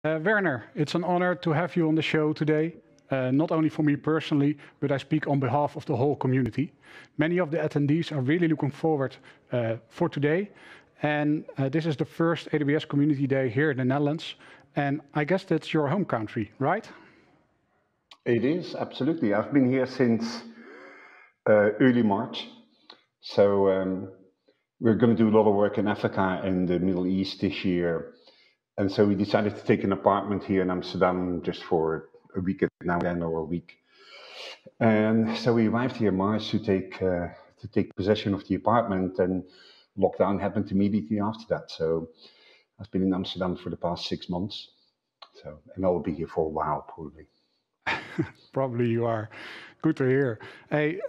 Werner, it's an honor to have you on the show today. Not only for me personally, but I speak on behalf of the whole community. Many of the attendees are really looking forward for today. And this is the first AWS Community Day here in the Netherlands. And I guess that's your home country, right? It is, absolutely. I've been here since early March. So we're going to do a lot of work in Africa and the Middle East this year. And so we decided to take an apartment here in Amsterdam just for a week now and then, or a week. And so we arrived here in March to take possession of the apartment, and lockdown happened immediately after that. So I've been in Amsterdam for the past 6 months. And I'll be here for a while, probably. Probably you are. Good to hear. Hey,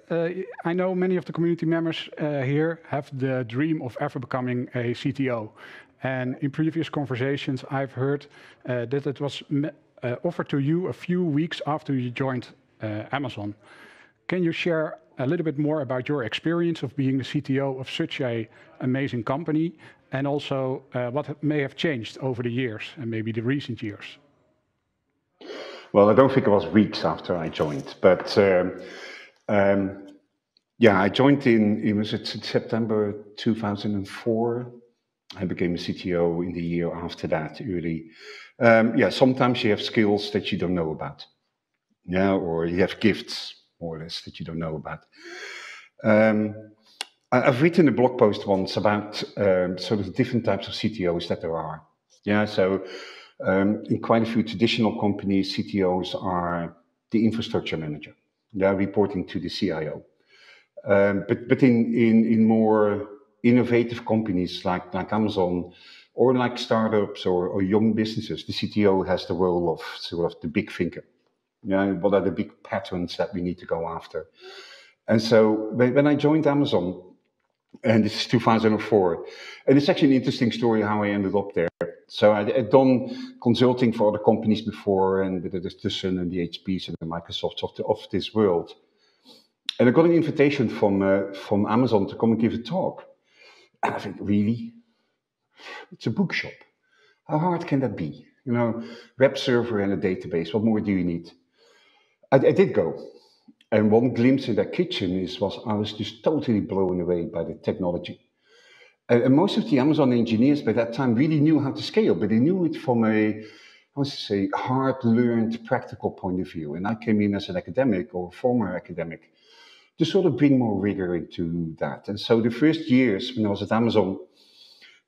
I know many of the community members here have the dream of ever becoming a CTO. And in previous conversations, I've heard that it was offered to you a few weeks after you joined Amazon. Can you share a little bit more about your experience of being the CTO of such an amazing company, and also what may have changed over the years and maybe the recent years? Well, I don't think it was weeks after I joined, but I joined in September 2004. I became a CTO in the year after that, early. Sometimes you have skills that you don't know about, or you have gifts, more or less, that you don't know about. I've written a blog post once about sort of different types of CTOs that there are. In quite a few traditional companies, CTOs are the infrastructure manager. They're reporting to the CIO. But in more innovative companies like Amazon, or like startups or young businesses, the CTO has the role of sort of the big thinker. What are the big patterns that we need to go after? And so when I joined Amazon, and this is 2004, and it's actually an interesting story how I ended up there. So I'd done consulting for other companies before, and with the Sun and the HPs and the Microsofts of this world. And I got an invitation from Amazon to come and give a talk. And I think, really? It's a bookshop. How hard can that be? Web server and a database, what more do you need? I did go. And one glimpse in that kitchen I was just totally blown away by the technology. And most of the Amazon engineers by that time really knew how to scale, but they knew it from a, hard-learned practical point of view. And I came in as an academic or former academic to sort of bring more rigor into that. And so the first years when I was at Amazon,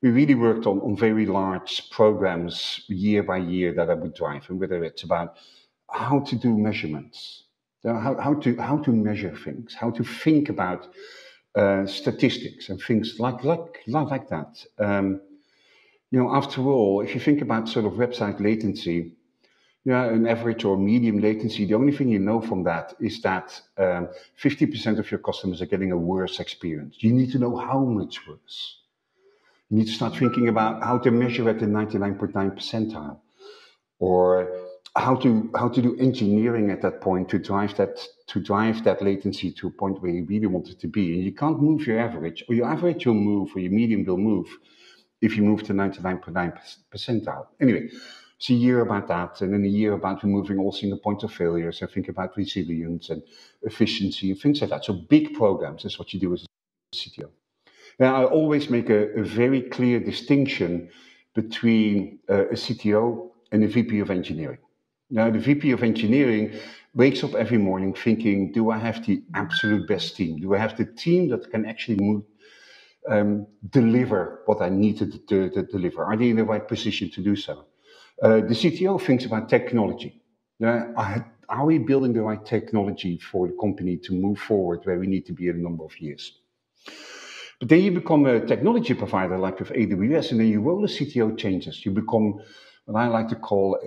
we really worked on very large programs year by year that I would drive, and whether it's about how to do measurements, how to measure things, how to think about statistics and things like that. After all, if you think about sort of website latency, an average or medium latency, the only thing you know from that is that 50% of your customers are getting a worse experience. You need to know how much worse. You need to start thinking about how to measure at the 99.9 percentile, or how to do engineering at that point to drive that latency to a point where you really want it to be. And you can't move your average, or your average will move, or your medium will move if you move to 99.9 percentile. Anyway, so a year about that, and then a year about removing all single points of failures, and think about resilience and efficiency and things like that. So big programs is what you do as a CTO. Now, I always make a very clear distinction between a CTO and a VP of engineering. Now, the VP of engineering wakes up every morning thinking, do I have the absolute best team? Do I have the team that can actually deliver what I need to deliver? Are they in the right position to do so? The CTO thinks about technology. Are we building the right technology for the company to move forward where we need to be in a number of years? But then you become a technology provider like with AWS, and then your role as CTO changes. You become what I like to call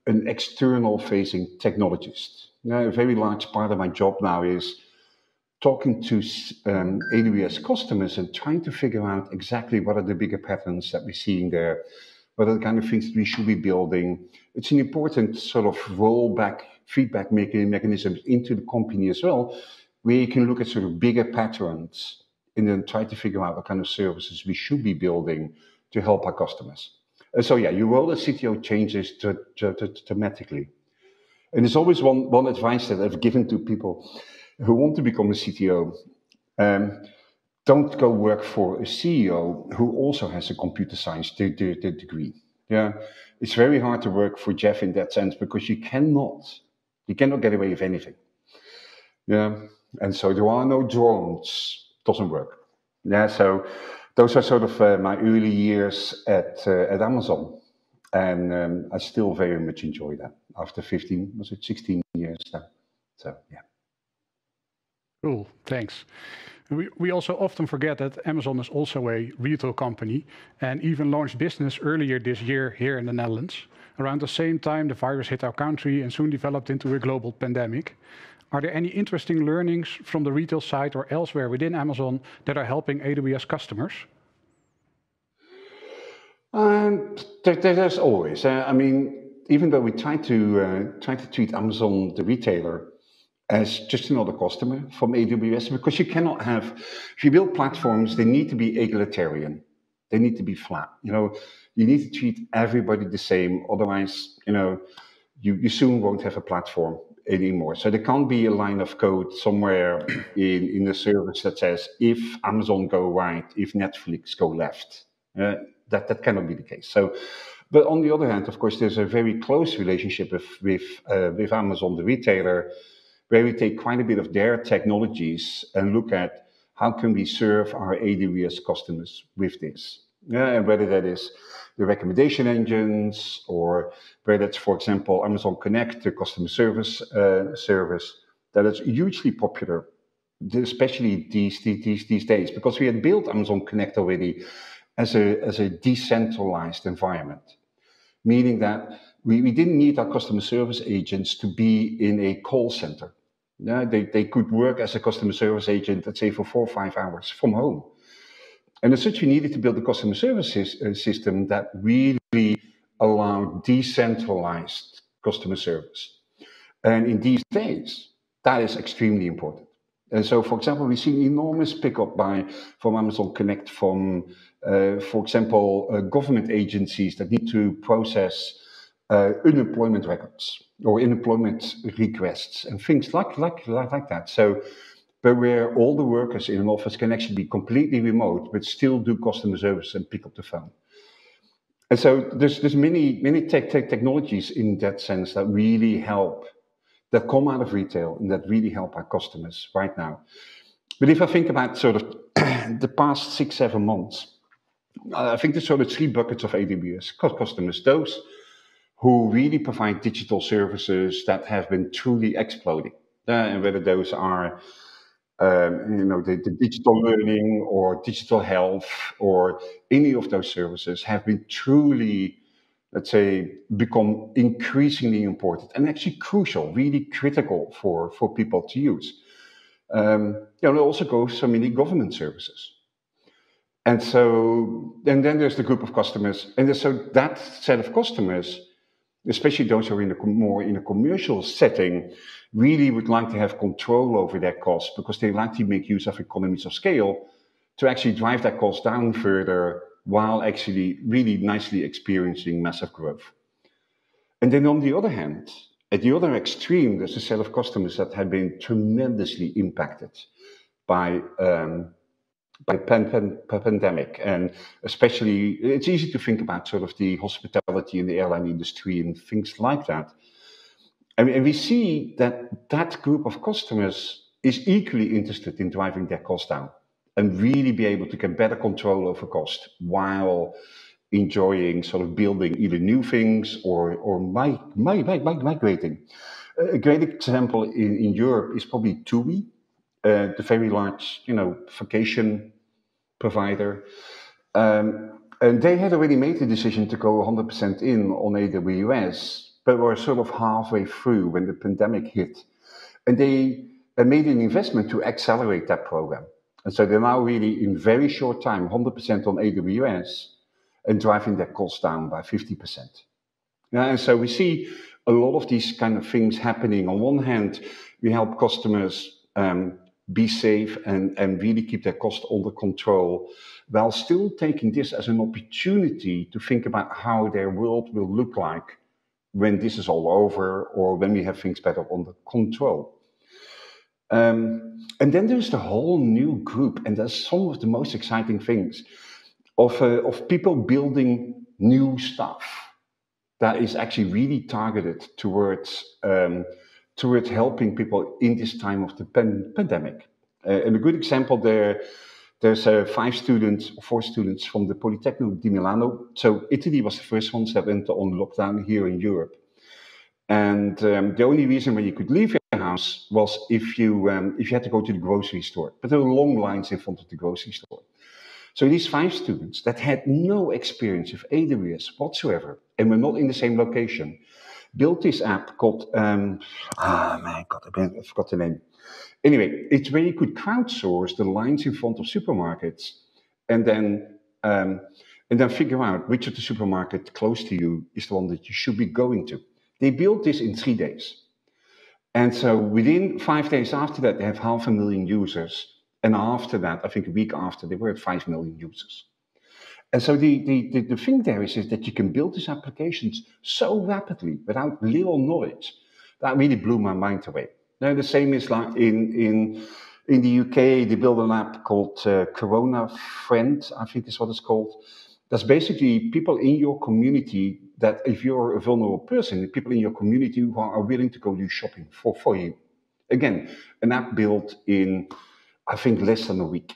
an external-facing technologist. A very large part of my job now is talking to AWS customers and trying to figure out exactly what are the bigger patterns that we're seeing there, what are the kind of things that we should be building. It's an important sort of rollback, feedback mechanism into the company as well, where you can look at sort of bigger patterns and then try to figure out what kind of services we should be building to help our customers. So yeah, your role as CTO changes dramatically. And there's always one advice that I've given to people who want to become a CTO. Don't go work for a CEO who also has a computer science degree. Yeah, it's very hard to work for Jeff in that sense because you cannot get away with anything. Yeah, and so there are no drones. Doesn't work. Yeah, so those are sort of my early years at Amazon, and I still very much enjoy that. After 16 years now. So yeah. Cool, thanks. We also often forget that Amazon is also a retail company and even launched business earlier this year here in the Netherlands. Around the same time, the virus hit our country and soon developed into a global pandemic. Are there any interesting learnings from the retail side or elsewhere within Amazon that are helping AWS customers? There's always. I mean, even though we try to treat Amazon, the retailer, as just another customer from AWS, because you cannot have, if you build platforms, they need to be egalitarian. They need to be flat. You need to treat everybody the same. Otherwise, you soon won't have a platform anymore. So there can't be a line of code somewhere in the service that says, if Amazon go right, if Netflix go left. That cannot be the case. So, but on the other hand, of course, there's a very close relationship with Amazon, the retailer, where we take quite a bit of their technologies and look at how can we serve our AWS customers with this. Yeah, and whether that is the recommendation engines or whether it's, for example, Amazon Connect, the customer service service, that is hugely popular, especially these days, because we had built Amazon Connect already as a decentralized environment, meaning that we didn't need our customer service agents to be in a call center. Yeah, they could work as a customer service agent, let's say, for 4 or 5 hours from home. And as such, we needed to build a customer service system that really allowed decentralized customer service. And in these days, that is extremely important. And so, for example, we've seen enormous pickup from Amazon Connect from, for example, government agencies that need to process unemployment records or unemployment requests and things like that. So, but where all the workers in an office can actually be completely remote, but still do customer service and pick up the phone. And so there's many technologies in that sense that really help, that come out of retail and that really help our customers right now. But if I think about sort of the past 6-7 months, I think there's sort of 3 buckets of AWS customers. Those who really provide digital services that have been truly exploding, and whether those are the digital learning or digital health or any of those services have been truly, let's say, become increasingly important and actually crucial, really critical for people to use. It also goes so many government services. And then there's the group of customers, and so that set of customers, especially those who are more in a commercial setting, really would like to have control over their costs because they like to make use of economies of scale to actually drive that cost down further while actually really nicely experiencing massive growth. And then on the other hand, at the other extreme, there's a set of customers that have been tremendously impacted by pandemic, and especially it's easy to think about sort of the hospitality and the airline industry and things like that. And we see that group of customers is equally interested in driving their costs down and really be able to get better control over cost while enjoying sort of building either new things or migrating. A great example in Europe is probably TUI, the very large, vacation provider. And they had already made the decision to go 100% in on AWS, but were sort of halfway through when the pandemic hit. And they made an investment to accelerate that program. And so they're now really in very short time, 100% on AWS and driving their costs down by 50%. And so we see a lot of these kind of things happening. On one hand, we help customers be safe, and really keep their cost under control, while still taking this as an opportunity to think about how their world will look like when this is all over, or when we have things better under control. And then there's the whole new group, and that's some of the most exciting things of people building new stuff that is actually really targeted towards helping people in this time of the pandemic. And a good example there's 4 students from the Politecnico di Milano. So Italy was the first ones that went on lockdown here in Europe. And the only reason when you could leave your house was if you had to go to the grocery store. But there were long lines in front of the grocery store. So these 5 students that had no experience of AWS whatsoever and were not in the same location built this app called, I forgot the name. Anyway, it's where you could crowdsource the lines in front of supermarkets and then figure out which of the supermarkets close to you is the one that you should be going to. They built this in 3 days. And so within 5 days after that, they have 500,000 users. And after that, I think a week after, they were at 5 million users. And so the thing there is that you can build these applications so rapidly without little knowledge. That really blew my mind away. Now, the same is like in the UK, they built an app called Corona Friend, I think is what it's called. That's basically people in your community that if you're a vulnerable person, people in your community who are willing to go do shopping for you. Again, an app built in, I think, less than a week.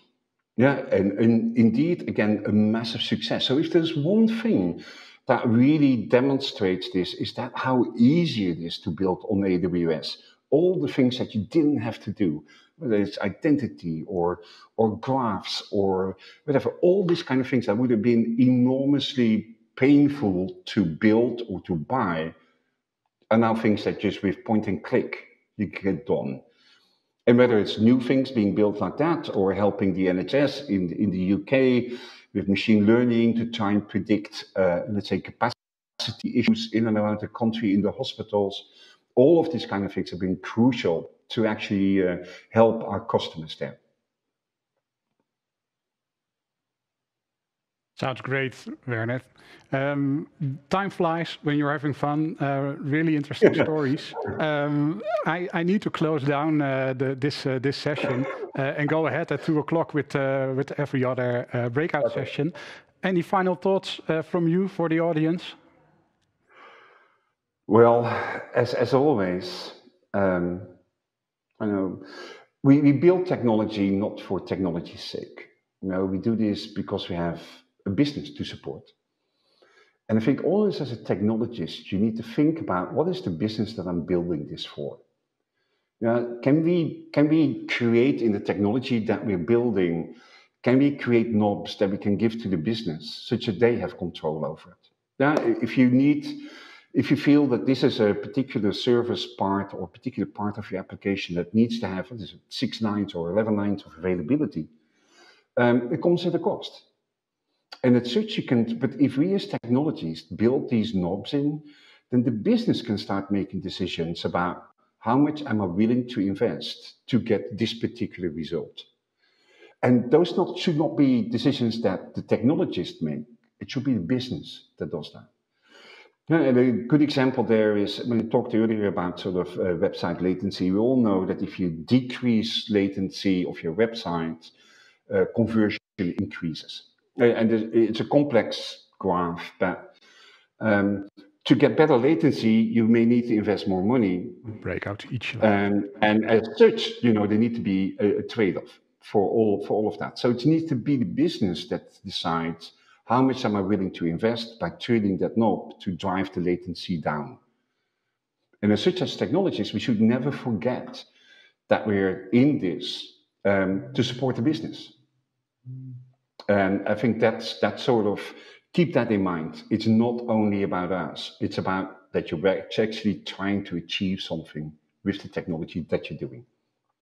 Yeah, and indeed, again, a massive success. So if there's one thing that really demonstrates this, is that how easy it is to build on AWS. All the things that you didn't have to do, whether it's identity or graphs or whatever, all these kind of things that would have been enormously painful to build or to buy, are now things that just with point and click, you get done. And whether it's new things being built like that, or helping the NHS in the UK with machine learning to try and predict, let's say, capacity issues in and around the country in the hospitals, all of these kind of things have been crucial to actually help our customers there. Sounds great, Werner. Time flies when you're having fun. Really interesting stories. I need to close down this session and go ahead at 2 o'clock with every other breakout session. Any final thoughts from you for the audience? Well, as always, I know we build technology not for technology's sake. You know, we do this because we have a business to support. And I think always as a technologist, you need to think about what is the business that I'm building this for? You know, can we create in the technology that we're building, can we create knobs that we can give to the business such that they have control over it? Yeah, if you feel that this is a particular service part or particular part of your application that needs to have 6 nines or 11 nines of availability, it comes at a cost. And as such, you can, but if we as technologists build these knobs in, then the business can start making decisions about how much am I willing to invest to get this particular result. And those should not be decisions that the technologists make. It should be the business that does that. And a good example there is when we talked earlier about sort of website latency. We all know that if you decrease latency of your website, conversion increases. And it's a complex graph that to get better latency, you may need to invest more money. Break out each line. And as such, you know, there needs to be a trade-off for all of that. So it needs to be the business that decides how much am I willing to invest by turning that knob to drive the latency down. And as such as technologists, we should never forget that we're in this to support the business. And I think that's sort of, keep that in mind. It's not only about us. It's about that you're actually trying to achieve something with the technology that you're doing.